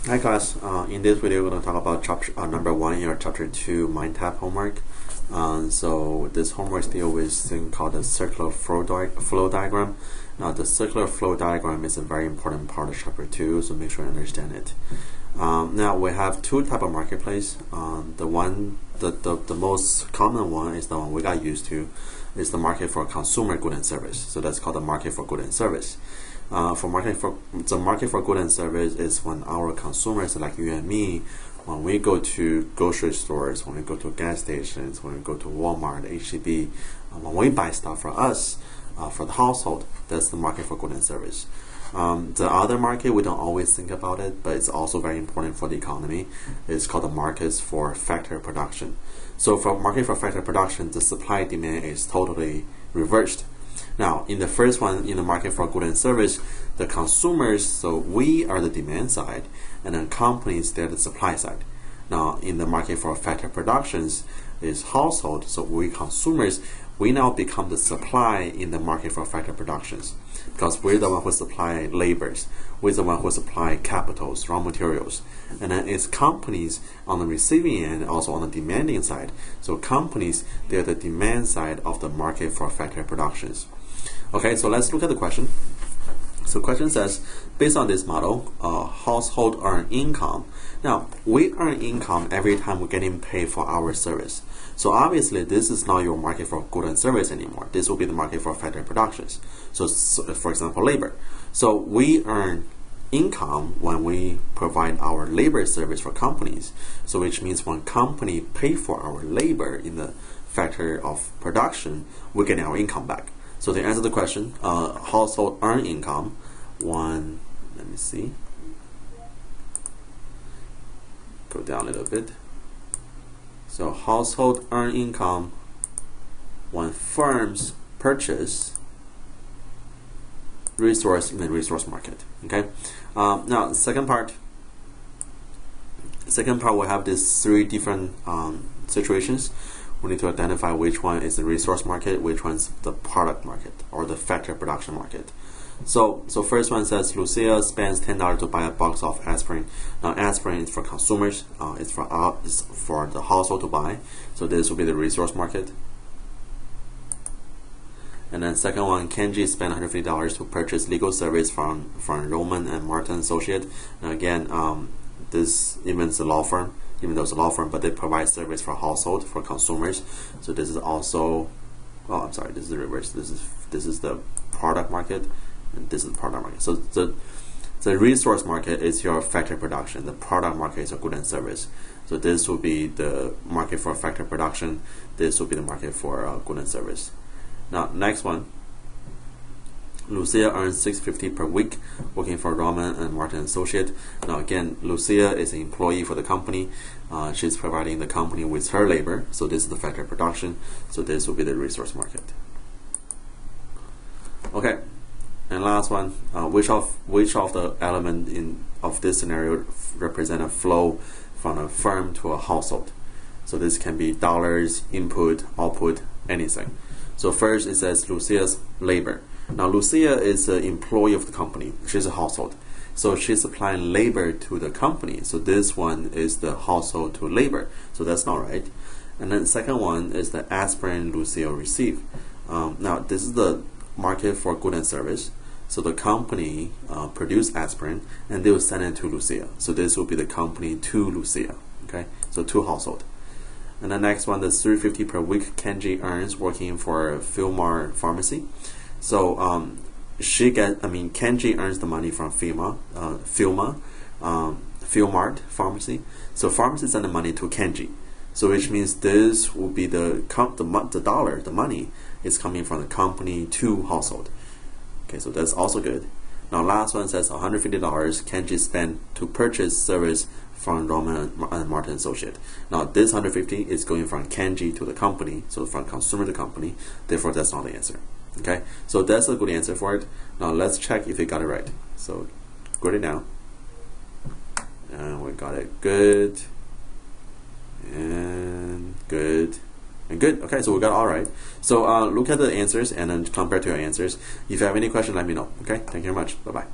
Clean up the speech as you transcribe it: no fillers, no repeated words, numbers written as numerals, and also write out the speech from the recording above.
Hi class, in this video we're going to talk about chapter number 1 in your chapter 2 mind tap homework. So this homework deals with something called the circular flow diagram. Now the circular flow diagram is a very important part of chapter 2, so make sure you understand it. Now we have two types of marketplace. The most common one is the one we got used to, is the market for consumer good and service. So that's called the market for good and service. The market for good and service is when our consumers, like you and me, when we go to grocery stores, when we go to gas stations, when we go to Walmart, HEB, when we buy stuff for us, for the household, that's the market for good and service. The other market, we don't always think about it, but it's also very important for the economy. It's called the markets for factory production. So for market for factory production, the supply demand is totally reversed. Now, in the first one, in the market for good and service, the consumers, so we are the demand side, and then companies, they're the supply side. Now, in the market for factory productions, is household, so we consumers, we now become the supply in the market for factory productions, because we're the one who supply labors, we're the one who supply capitals, raw materials, and then it's companies on the receiving end, also on the demanding side. So companies, they're the demand side of the market for factory productions. Okay, so let's look at the question. So question says, based on this model, household earn income. Now, we earn income every time we're getting paid for our service. So obviously, this is not your market for good and service anymore. This will be the market for factory productions. So for example, labor. So we earn income when we provide our labor service for companies. So which means when company pay for our labor in the factory of production, we're getting our income back. So to answer the question, household earn income when, let me see, go down a little bit. So household earn income when firms purchase resource in the resource market. Okay. Now the second part we have these three different situations. We need to identify which one is the resource market, which one's the product market or the factory production market. So first one says Lucia spends $10 to buy a box of aspirin. Now aspirin is for consumers, it's for the household to buy. So this will be the resource market. And then second one, Kenji spent $150 to purchase legal service from Roman and Martin Associate. Now again, this even is a law firm. Even though it's a law firm, but they provide service for household, for consumers. So this is also, oh, I'm sorry, this is the reverse. This is the product market, and this is the product market. So the resource market is your factory production. The product market is your good and service. So this will be the market for factory production. This will be the market for good and service. Now, next one. Lucia earns $650 per week working for Roman and Martin Associate. Now again, Lucia is an employee for the company. She's providing the company with her labor. So this is the factory production. So this will be the resource market. Okay, and last one, which of the element of this scenario represent a flow from a firm to a household? So this can be dollars, input, output, anything. So first it says Lucia's labor. Now Lucia is an employee of the company. She's a household. So she's supplying labor to the company. So this one is the household to labor. So that's not right. And then the second one is the aspirin Lucia received. Now this is the market for good and service. So the company produced aspirin and they will send it to Lucia. So this will be the company to Lucia. Okay, so to household. And the next one, the $350 per week Kenji earns working for Philmar Pharmacy. So Kenji earns the money from Philmart Pharmacy. So pharmacy send the money to Kenji. So which means this will be the money is coming from the company to household. Okay, so that's also good. Now last one says $150 Kenji spent to purchase service from Roman and Martin Associate. Now this $150 is going from Kenji to the company, so from consumer to company. Therefore, that's not the answer. Okay, so that's a good answer for it. Now let's check if you got it right. So grade it now, and we got it good, and good, and good. Okay, so we got all right. So look at the answers and then compare to your answers. If you have any question, let me know. Okay, thank you very much. Bye bye.